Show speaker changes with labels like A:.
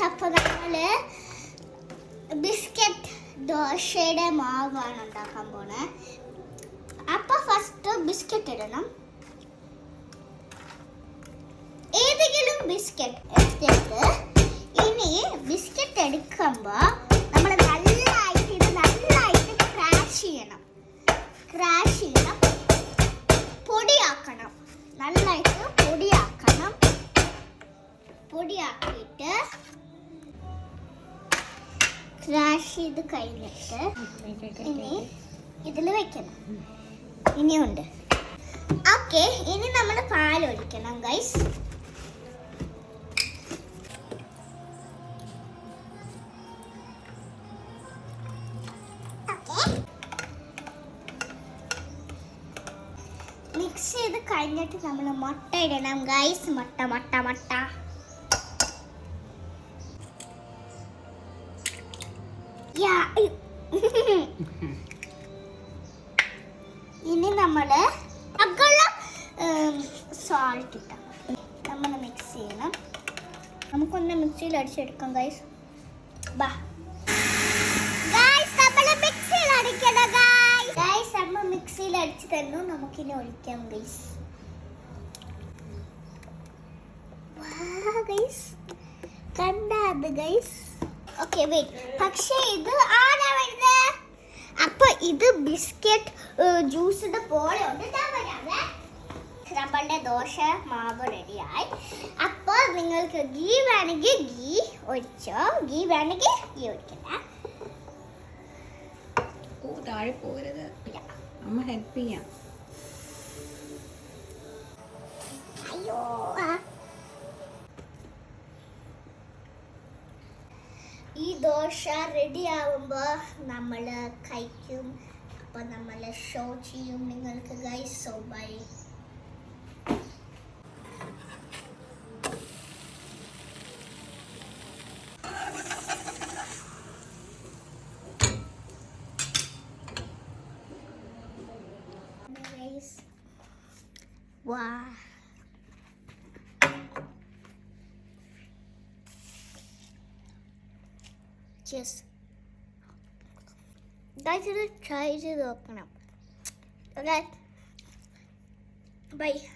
A: അപ്പോൾ നമ്മൾ ബിസ്ക്കറ്റ് ദോശയുടെ മാവാണ് ഉണ്ടാക്കാൻ പോണേ. അപ്പോൾ ഫസ്റ്റ് ബിസ്ക്കറ്റ് ഇടണം. ഏതെങ്കിലും ബിസ്ക്കറ്റ് എടുത്തിട്ട് ഇനി ബിസ്ക്കറ്റ് എടുക്കുമ്പോൾ നമ്മൾ നന്നായിട്ട് ക്രാഷ് ചെയ്യണം. പൊടിയാക്കണം. നന്നായിട്ട് പൊടിയാക്കിയിട്ട് ക്രാഷ് ചെയ്ത് കഴിഞ്ഞിട്ട് ഇനി ഇതിൽ വെക്കണം. ഇനിയുണ്ട്. ഓക്കെ, ഇനി നമ്മൾ പാലൊഴിക്കണം ഗൈസ്. മിക്സ് ചെയ്ത് കഴിഞ്ഞിട്ട് നമ്മൾ മുട്ട ഇടണം ഗൈസ്. മുട്ട ഇനി നമ്മൾ സോൾട്ട് ഇട്ടാൽ നമ്മൾ മിക്സ് ചെയ്യണം. നമുക്കൊന്ന് മിക്സിയിൽ അടിച്ചെടുക്കാം ഗൈസ്. മിക്സിയിൽ അടിക്കണം ഗൈസ്. നമ്മൾ മിക്സിയിൽ അടിച്ചു തന്നു. നമുക്കിനി ഒഴിക്കാം ഗൈസ്. കണ്ടത് ഗൈസ്. Okay wait. പക്ഷേ ഇത് ആരാ വരുന്നത്? അപ്പൊ ഇത് ബിസ്ക്കറ്റ് ജ്യൂസിന്റെ പോലെ ഉണ്ട്. നമ്മളുടെ ദോശ മാവ് റെഡിയായി. അപ്പോൾ നിങ്ങൾക്ക് ഗീ വേണമെങ്കിൽ ഗീ ഒഴിച്ചോ, ഗീ വേണമെങ്കിൽ ഗീ ഒഴിക്കണ്ട.
B: താഴെ പോകരുത്, അമ്മ ഹെൽപ്പ് ചെയ്യാം.
A: അയ്യോ, ഈ ദോശ റെഡി ആവുമ്പോൾ നമ്മൾ കഴിക്കും. അപ്പോൾ നമ്മൾ ഷോ ചെയ്യും നിങ്ങൾക്ക് guys. So bye. Wow. Just guys, try to open up. Okay. Bye.